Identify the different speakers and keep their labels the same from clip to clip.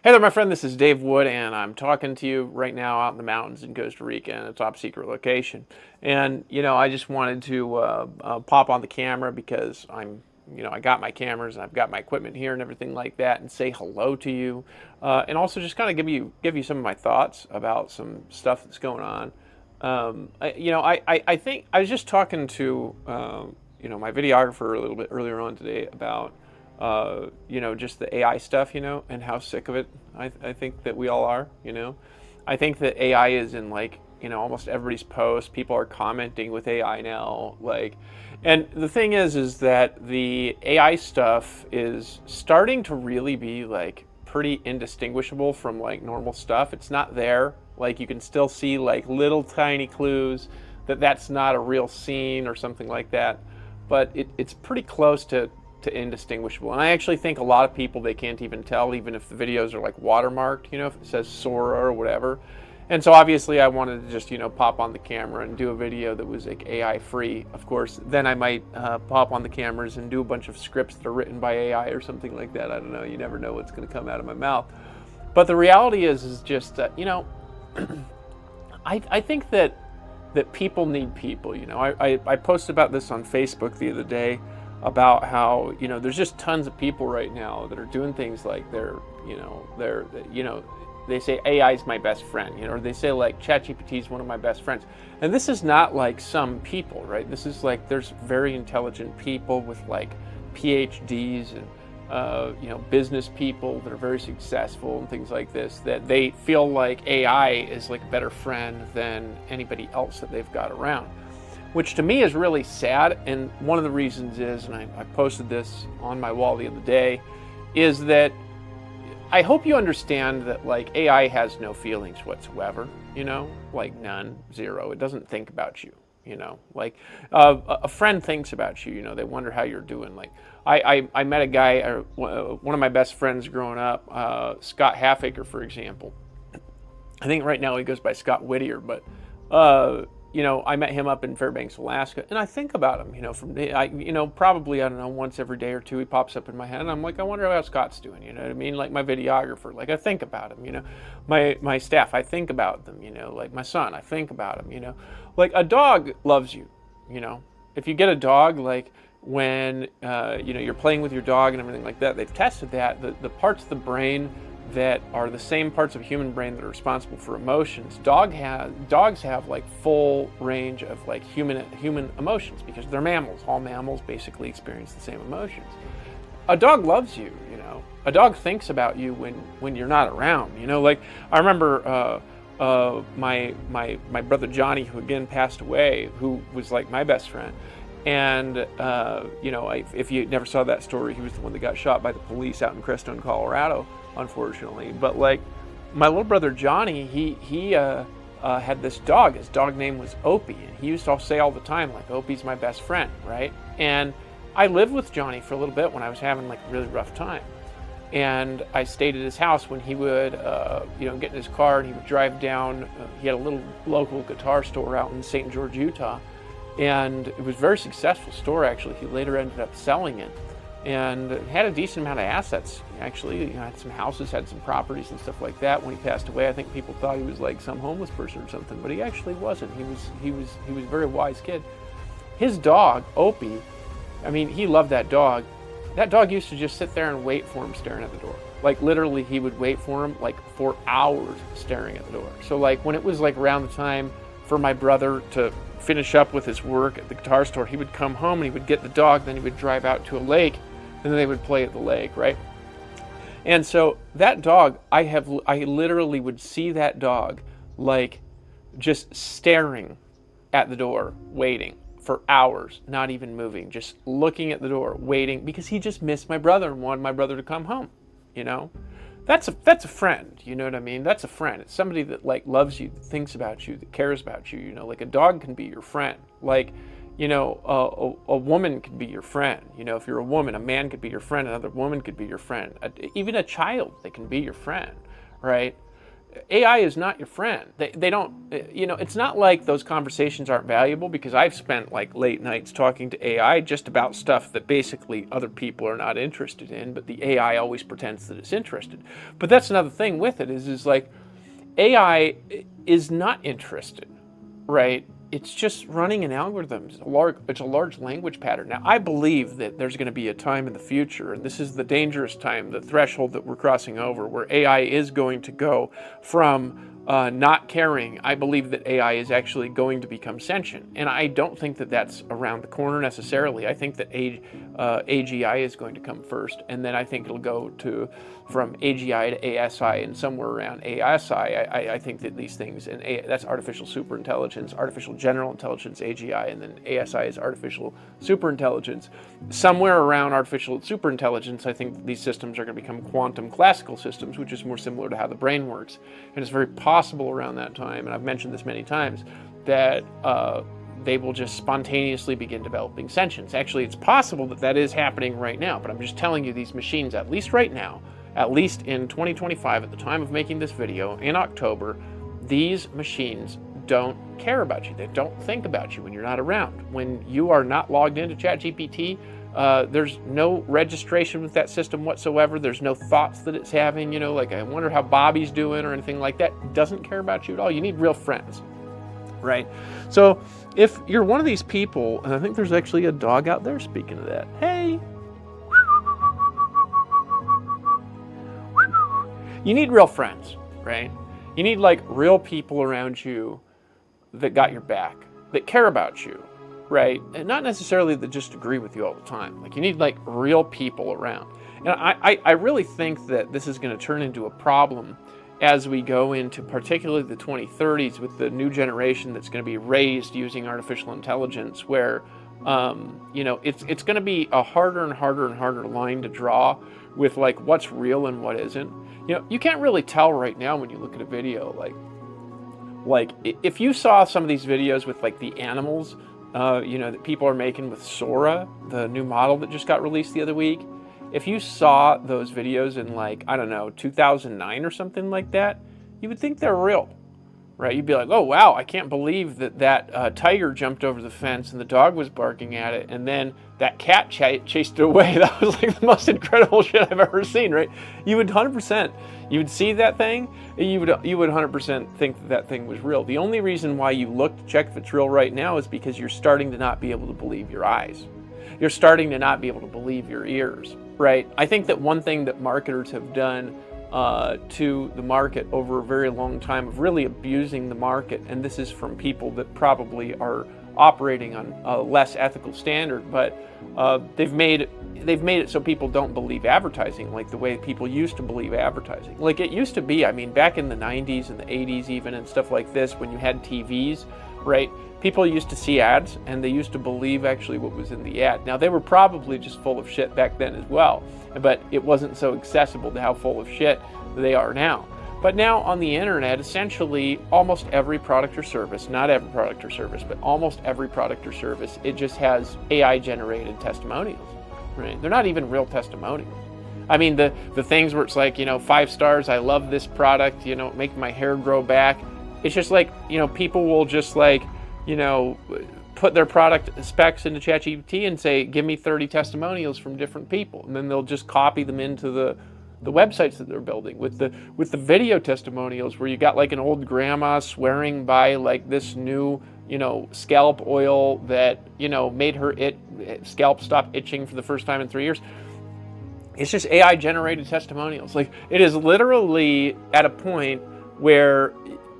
Speaker 1: Hey there, my friend. This is Dave Wood, and I'm talking to you right now out in the mountains in Costa Rica in a top secret location. And, I just wanted to pop on the camera because I got my cameras and I've got my equipment here and everything like that, and say hello to you. And also just kind of give you some of my thoughts about some stuff that's going on. I think I was just talking to, my videographer a little bit earlier on today about just the AI stuff, and how sick of it I think that we all are, I think that AI is in almost everybody's post. People are commenting with AI now, and the thing is that the AI stuff is starting to really be pretty indistinguishable from normal stuff. It's not there. You can still see little tiny clues that that's not a real scene or something like that, but it's pretty close to indistinguishable. And I actually think a lot of people, they can't even tell, even if the videos are watermarked, if it says Sora or whatever. And so obviously I wanted to just, pop on the camera and do a video that was AI free. Of course, then I might pop on the cameras and do a bunch of scripts that are written by AI or something like that. I don't know. You never know what's going to come out of my mouth. But the reality is just that, I think that people need people. I posted about this on Facebook the other day about how there's just tons of people right now that are doing things like they say AI is my best friend, or they say ChatGPT is one of my best friends. And this is not some people, right? This is there's very intelligent people with PhDs and business people that are very successful and things like this, that they feel like AI is a better friend than anybody else that they've got around, which to me is really sad. And one of the reasons is, and I posted this on my wall the other day, is that I hope you understand that AI has no feelings whatsoever, none, zero. It doesn't think about you, a friend thinks about you, they wonder how you're doing. I met a guy, one of my best friends growing up, Scott Halfacre, for example. I think right now he goes by Scott Whittier, but I met him up in Fairbanks, Alaska, and I think about him, probably, I don't know, once every day or two, he pops up in my head, and I'm I wonder how Scott's doing, you know what I mean? My videographer, I think about him, my staff, I think about them, my son, I think about him, a dog loves you, if you get a dog, when, you're playing with your dog and everything like that, they've tested that, the parts of the brain that are the same parts of human brain that are responsible for emotions. Dogs have full range of human emotions because they're mammals. All mammals basically experience the same emotions. A dog loves you, A dog thinks about you when you're not around, I remember my brother Johnny, who again passed away, who was my best friend. And, if you never saw that story, he was the one that got shot by the police out in Crestone, Colorado, unfortunately. But my little brother Johnny, he had this dog. His dog name was Opie, and he used to say all the time, Opie's my best friend, right? And I lived with Johnny for a little bit when I was having a really rough time. And I stayed at his house when he would, get in his car and he would drive down. He had a little local guitar store out in St. George, Utah. And it was a very successful store, actually. He later ended up selling it and had a decent amount of assets. Actually, had some houses, had some properties and stuff like that. When he passed away, I think people thought he was some homeless person or something, but he actually wasn't. He was a very wise kid. His dog, Opie, he loved that dog. That dog used to just sit there and wait for him staring at the door. Literally, he would wait for him for hours staring at the door. So when it was around the time for my brother to finish up with his work at the guitar store, he would come home and he would get the dog, then he would drive out to a lake, and then they would play at the lake, right? And so that dog, I literally would see that dog just staring at the door, waiting for hours, not even moving, just looking at the door, waiting, because he just missed my brother and wanted my brother to come home, That's a friend, you know what I mean? That's a friend. It's somebody that loves you, that thinks about you, that cares about you, a dog can be your friend. A woman could be your friend. If you're a woman, a man could be your friend, another woman could be your friend. Even a child, they can be your friend, right? AI is not your friend. They don't, it's not like those conversations aren't valuable, because I've spent like late nights talking to AI just about stuff that basically other people are not interested in, but the AI always pretends that it's interested. But that's another thing with it is like AI is not interested, right? It's just running an algorithm. It's a large language pattern. Now, I believe that there's going to be a time in the future, and this is the dangerous time, the threshold that we're crossing over, where AI is going to go from not caring. I believe that AI is actually going to become sentient. And I don't think that that's around the corner necessarily. I think that AGI is going to come first, and then I think it'll go from AGI to ASI, and somewhere around ASI, I think that these things, and that's artificial superintelligence, artificial general intelligence, AGI, and then ASI is artificial superintelligence. Somewhere around artificial superintelligence, I think these systems are going to become quantum classical systems, which is more similar to how the brain works. And it's very possible around that time, and I've mentioned this many times, that they will just spontaneously begin developing sentience. Actually, it's possible that that is happening right now, but I'm just telling you, these machines, at least right now, at least in 2025, at the time of making this video, in October, these machines don't care about you. They don't think about you when you're not around. When you are not logged into ChatGPT, there's no registration with that system whatsoever. There's no thoughts that it's having, like, I wonder how Bobby's doing or anything like that. It doesn't care about you at all. You need real friends, right? So if you're one of these people, and I think there's actually a dog out there speaking of that. Hey. You need real friends, right? You need like real people around you that got your back, that care about you, right? And not necessarily that just agree with you all the time. Like, you need like real people around. And I really think that this is going to turn into a problem as we go into particularly the 2030s with the new generation that's going to be raised using artificial intelligence, where it's going to be a harder and harder and harder line to draw with like what's real and what isn't. You can't really tell right now when you look at a video, like if you saw some of these videos with like the animals, that people are making with Sora, the new model that just got released the other week. If you saw those videos in like, I don't know, 2009 or something like that, you would think they're real, right? You'd be like, oh, wow, I can't believe that tiger jumped over the fence and the dog was barking at it, and then that cat chased it away. That was like the most incredible shit I've ever seen, right? You would 100%, you would see that thing, and you would 100% think that thing was real. The only reason why you look to check if it's real right now is because you're starting to not be able to believe your eyes. You're starting to not be able to believe your ears, right? I think that one thing that marketers have done to the market over a very long time of really abusing the market, and this is from people that probably are operating on a less ethical standard, but they've made it so people don't believe advertising like the way people used to believe advertising. Like it used to be, I mean, back in the 90s and the 80s even and stuff like this, when you had TVs, right? People used to see ads and they used to believe actually what was in the ad. Now, they were probably just full of shit back then as well, but it wasn't so accessible to how full of shit they are now. But now on the internet, essentially almost every product or service, not every product or service, but almost every product or service, it just has AI generated testimonials, right? They're not even real testimonials. I mean, the things where it's like, 5 stars, I love this product, make my hair grow back. It's just like, people will just like, put their product specs into ChatGPT and say, give me 30 testimonials from different people. And then they'll just copy them into the websites that they're building with the video testimonials, where you got like an old grandma swearing by like this new, scalp oil that, made her scalp stop itching for the first time in 3 years. It's just AI generated testimonials. Like, it is literally at a point where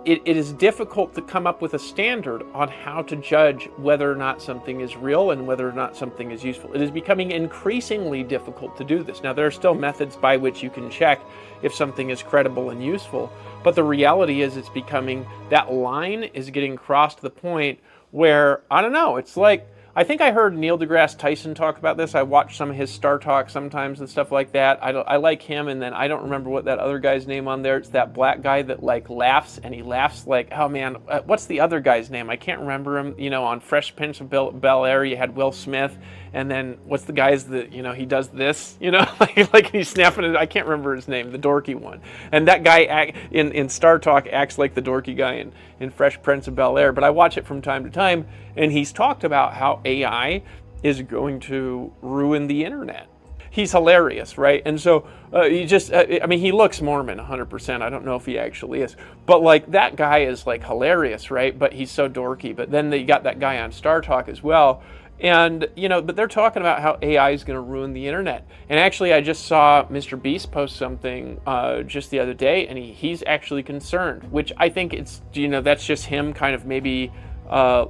Speaker 1: it is difficult to come up with a standard on how to judge whether or not something is real and whether or not something is useful. It is becoming increasingly difficult to do this. Now, there are still methods by which you can check if something is credible and useful, but the reality is that line is getting crossed to the point where, I don't know, it's like, I think I heard Neil deGrasse Tyson talk about this. I watch some of his Star Talk sometimes and stuff like that. I like him, and then I don't remember what that other guy's name on there. It's that black guy that like laughs, and he laughs like, oh man, what's the other guy's name? I can't remember him. On Fresh Prince of Bel-Air, you had Will Smith, and then what's the guy's that, he does this, like he's snapping it. I can't remember his name, the dorky one. And that guy in Star Talk acts like the dorky guy in Fresh Prince of Bel-Air. But I watch it from time to time, and he's talked about how AI is going to ruin the internet. He's hilarious, right? And so he looks Mormon 100%. I don't know if he actually is. But like that guy is like hilarious, right? But he's so dorky. But then you got that guy on Star Talk as well. And, but they're talking about how AI is going to ruin the internet. And actually, I just saw Mr. Beast post something just the other day, and he's actually concerned, which I think it's, that's just him kind of maybe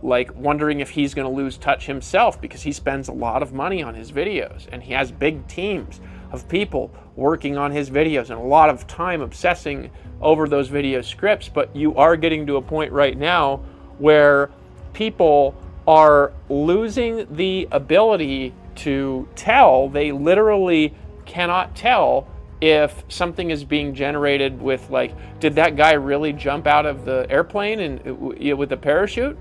Speaker 1: like wondering if he's going to lose touch himself, because he spends a lot of money on his videos, and he has big teams of people working on his videos and a lot of time obsessing over those video scripts. But you are getting to a point right now where people are losing the ability to tell. They literally cannot tell if something is being generated with, like, did that guy really jump out of the airplane and with a parachute?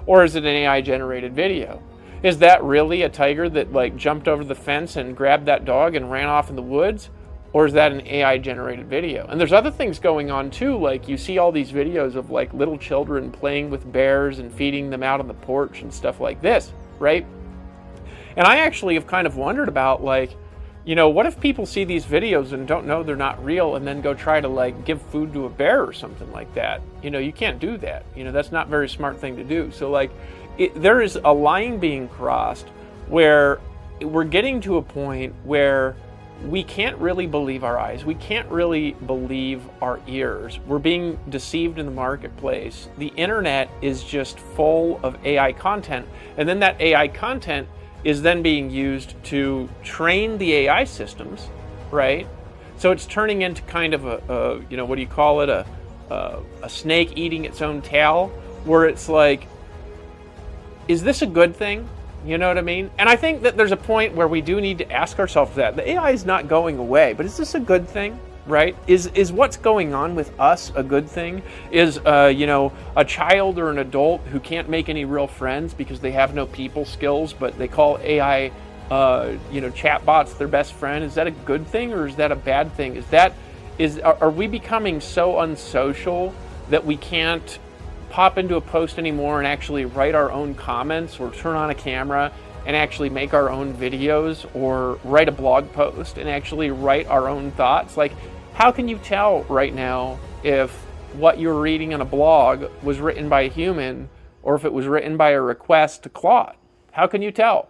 Speaker 1: Or is it an AI generated video? Is that really a tiger that like jumped over the fence and grabbed that dog and ran off in the woods? Or is that an AI generated video? And there's other things going on too, like you see all these videos of like little children playing with bears and feeding them out on the porch and stuff like this, right? And I actually have kind of wondered about, like, what if people see these videos and don't know they're not real, and then go try to like give food to a bear or something like that? You can't do that. That's not a very smart thing to do. So like there is a line being crossed where we're getting to a point where we can't really believe our eyes. We can't really believe our ears. We're being deceived in the marketplace. The internet is just full of AI content. And then that AI content is then being used to train the AI systems, right? So it's turning into kind of a what do you call it? A snake eating its own tail, where it's like, is this a good thing? You know what I mean? And I think that there's a point where we do need to ask ourselves that. The AI is not going away, but is this a good thing, right? Is what's going on with us a good thing? Is, a child or an adult who can't make any real friends because they have no people skills, but they call AI, chatbots their best friend? Is that a good thing, or is that a bad thing? Are we becoming so unsocial that we can't pop into a post anymore and actually write our own comments, or turn on a camera and actually make our own videos, or write a blog post and actually write our own thoughts? Like, how can you tell right now if what you're reading in a blog was written by a human, or if it was written by a request to Claude? How can you tell?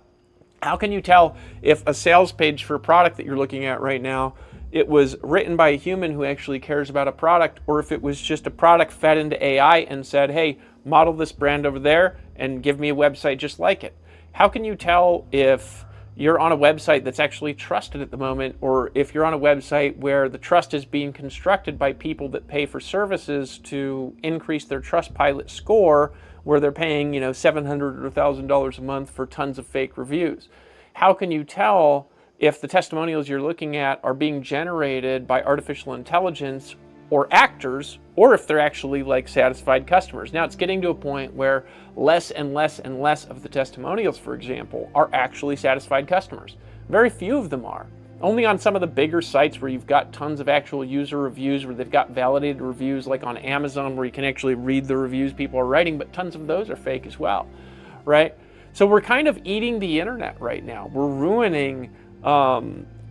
Speaker 1: How can you tell if a sales page for a product that you're looking at right now, it was written by a human who actually cares about a product, or if it was just a product fed into AI and said, hey, model this brand over there and give me a website just like it? How can you tell if you're on a website that's actually trusted at the moment, or if you're on a website where the trust is being constructed by people that pay for services to increase their Trustpilot score, where they're paying, $700 or $1,000 a month for tons of fake reviews? How can you tell if the testimonials you're looking at are being generated by artificial intelligence or actors, or if they're actually like satisfied customers? Now it's getting to a point where less and less and less of the testimonials, for example, are actually satisfied customers. Very few of them are. Only on some of the bigger sites where you've got tons of actual user reviews, where they've got validated reviews, like on Amazon, where you can actually read the reviews people are writing, but tons of those are fake as well, right? So we're kind of eating the internet right now. We're ruining,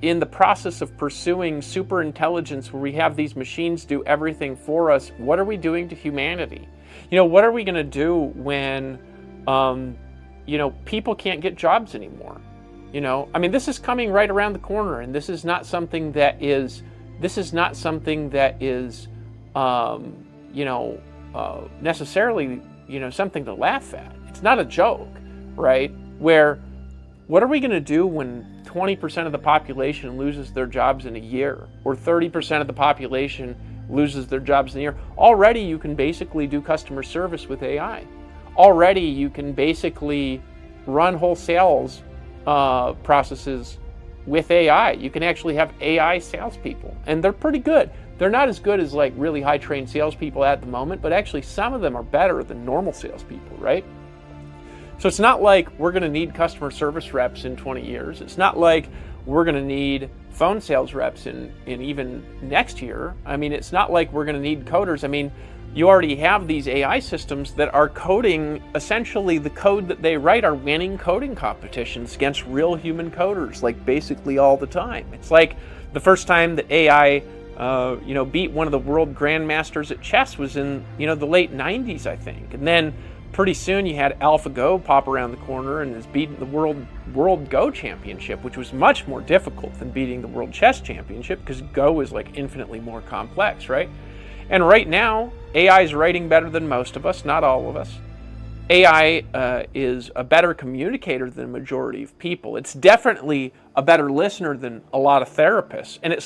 Speaker 1: in the process of pursuing super intelligence, where we have these machines do everything for us. What are we doing to humanity? What are we going to do when, people can't get jobs anymore? This is coming right around the corner, and this is not something that is, necessarily, something to laugh at. It's not a joke, right? What are we going to do when 20% of the population loses their jobs in a year, or 30% of the population loses their jobs in a year? Already you can basically do customer service with AI. Already you can basically run whole sales processes with AI. You can actually have AI salespeople, and they're pretty good. They're not as good as like really high trained salespeople at the moment, but actually some of them are better than normal salespeople, right? So it's not like we're going to need customer service reps in 20 years. It's not like we're going to need phone sales reps in even next year. I mean, it's not like we're going to need coders. I mean, you already have these AI systems that are coding, essentially the code that they write are winning coding competitions against real human coders, like basically all the time. It's like the first time that AI beat one of the world grandmasters at chess was in, the late 90s, I think. And then pretty soon you had AlphaGo pop around the corner and is beating the world Go championship, which was much more difficult than beating the world chess championship because Go is like infinitely more complex, right? And right now, AI is writing better than most of us, not all of us. AI is a better communicator than a majority of people. It's definitely a better listener than a lot of therapists. And it's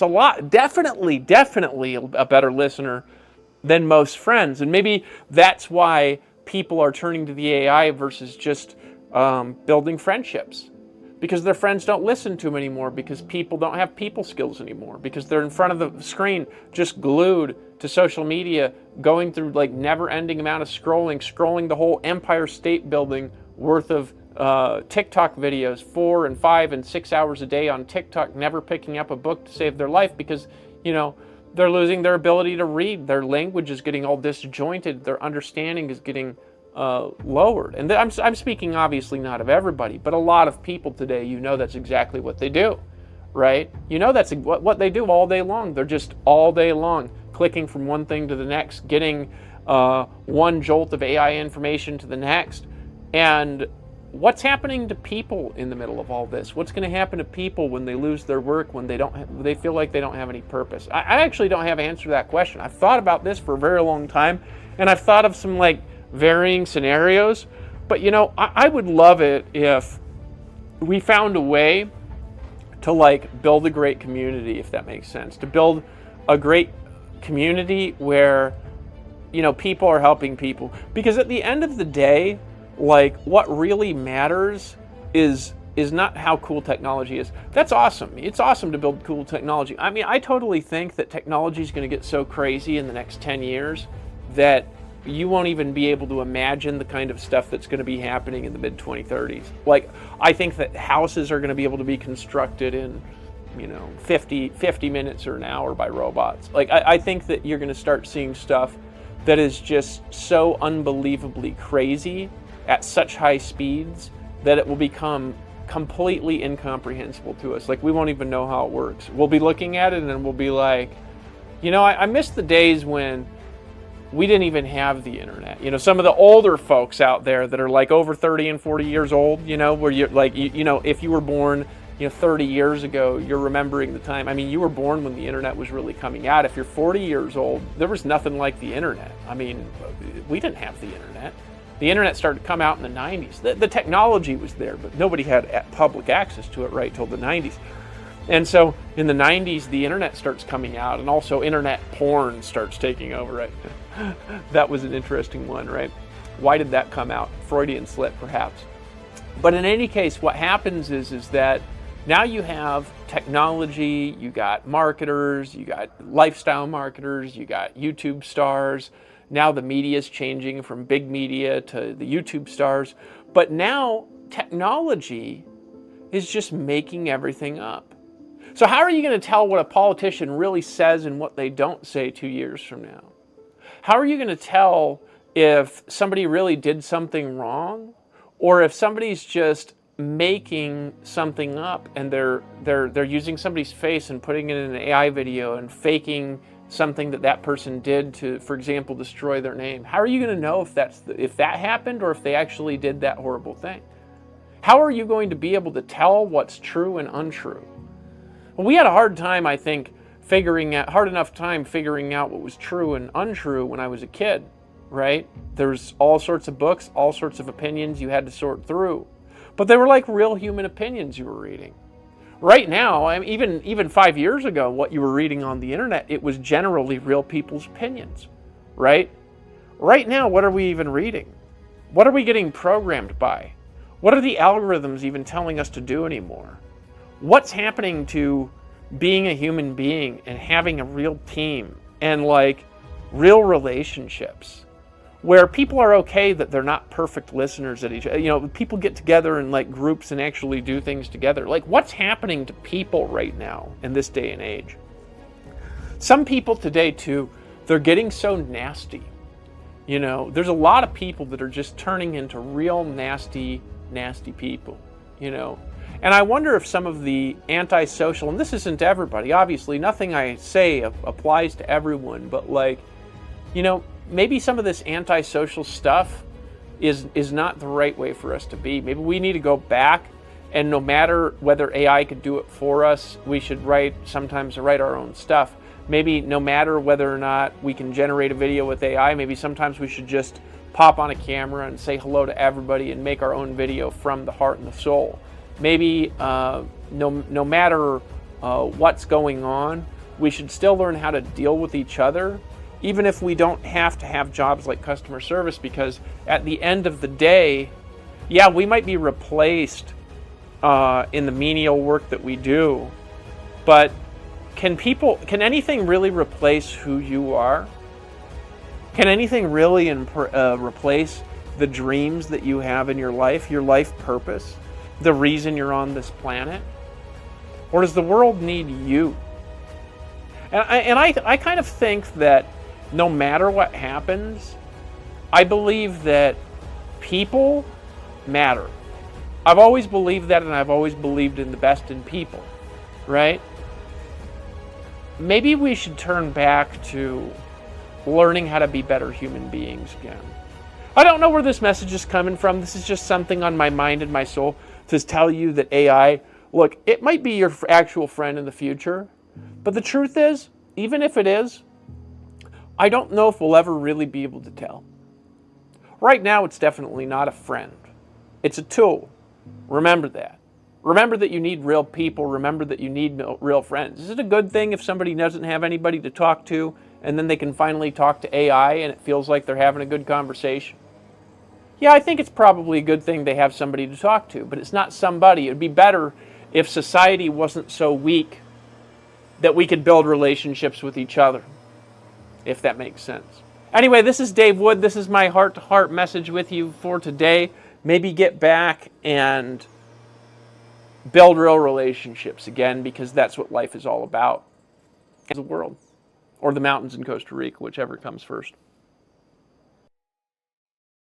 Speaker 1: definitely a better listener than most friends. And maybe that's why people are turning to the AI versus just building friendships. Because their friends don't listen to them anymore, because people don't have people skills anymore, because they're in front of the screen just glued to social media, going through like never-ending amount of scrolling the whole Empire State Building worth of TikTok videos, 4 and 5 and 6 hours a day on TikTok, never picking up a book to save their life because, they're losing their ability to read. Their language is getting all disjointed. Their understanding is getting lowered. And I'm speaking obviously not of everybody, but a lot of people today, that's exactly what they do, right? That's what they do all day long. They're just all day long clicking from one thing to the next, getting one jolt of AI information to the next. And what's happening to people in the middle of all this? What's going to happen to people when they lose their work, when they feel like they don't have any purpose? I actually don't have an answer to that question. I've thought about this for a very long time, and I've thought of some varying scenarios. But I would love it if we found a way to build a great community, if that makes sense. To build a great community where people are helping people. Because at the end of the day, what really matters is not how cool technology is. That's awesome. It's awesome to build cool technology. I mean, I totally think that technology is going to get so crazy in the next 10 years that you won't even be able to imagine the kind of stuff that's going to be happening in the mid-2030s. I think that houses are going to be able to be constructed in 50 minutes or an hour by robots. I think that you're going to start seeing stuff that is just so unbelievably crazy at such high speeds that it will become completely incomprehensible to us. We won't even know how it works. We'll be looking at it and we'll be like, I miss the days when we didn't even have the internet. Some of the older folks out there that are over 30 and 40 years old, where you're if you were born 30 years ago, you're remembering the time. I mean, you were born when the internet was really coming out. If you're 40 years old, there was nothing like the internet. I mean, we didn't have the internet. The internet started to come out in the 90s. The technology was there, but nobody had public access to it right till the 90s. And so in the 90s, the internet starts coming out, and also internet porn starts taking over, right? That was an interesting one, right? Why did that come out? Freudian slip, perhaps. But in any case, what happens is that now you have technology, you got marketers, you got lifestyle marketers, you got YouTube stars. Now the media is changing from big media to the YouTube stars. But now technology is just making everything up. So how are you going to tell what a politician really says and what they don't say 2 years from now? How are you going to tell if somebody really did something wrong, or if somebody's just making something up and they're using somebody's face and putting it in an AI video and faking something that person did to, for example, destroy their name? How are you going to know if that happened or if they actually did that horrible thing? How are you going to be able to tell what's true and untrue? Well, we had a hard time, I think, figuring out what was true and untrue when I was a kid, right? There's all sorts of books, all sorts of opinions you had to sort through. But they were like real human opinions you were reading. Right now, even 5 years ago, what you were reading on the internet, it was generally real people's opinions, right? Right now, what are we even reading? What are we getting programmed by? What are the algorithms even telling us to do anymore? What's happening to being a human being and having a real team and real relationships? where people are okay that they're not perfect listeners at each other. You know, people get together in like groups and actually do things together. Like, what's happening to people right now in this day and age? Some people today too, they're getting so nasty. You know, there's a lot of people that are just turning into real nasty, nasty people, you know. And I wonder if some of the antisocial, and this isn't everybody, obviously nothing I say applies to everyone, but like, you know, maybe some of this antisocial stuff is not the right way for us to be. Maybe we need to go back, and no matter whether AI could do it for us, we should sometimes write our own stuff. Maybe no matter whether or not we can generate a video with AI, maybe sometimes we should just pop on a camera and say hello to everybody and make our own video from the heart and the soul. Maybe no matter what's going on, we should still learn how to deal with each other, even if we don't have to have jobs like customer service, because at the end of the day, yeah, we might be replaced in the menial work that we do, but can anything really replace who you are? Can anything really replace the dreams that you have in your life purpose, the reason you're on this planet? Or does the world need you? And I kind of think that no matter what happens, I believe that people matter. I've always believed that, and I've always believed in the best in people, right? Maybe we should turn back to learning how to be better human beings again. I don't know where this message is coming from. This is just something on my mind and my soul to tell you that AI, look, it might be your actual friend in the future, but the truth is, even if it is, I don't know if we'll ever really be able to tell. Right now, it's definitely not a friend. It's a tool. Remember that. Remember that you need real people. Remember that you need real friends. Is it a good thing if somebody doesn't have anybody to talk to, and then they can finally talk to AI and it feels like they're having a good conversation? Yeah, I think it's probably a good thing they have somebody to talk to, but it's not somebody. It would be better if society wasn't so weak that we could build relationships with each other, if that makes sense. Anyway, this is Dave Wood. This is my heart-to-heart message with you for today. Maybe get back and build real relationships again, because that's what life is all about. The world, or the mountains in Costa Rica, whichever comes first.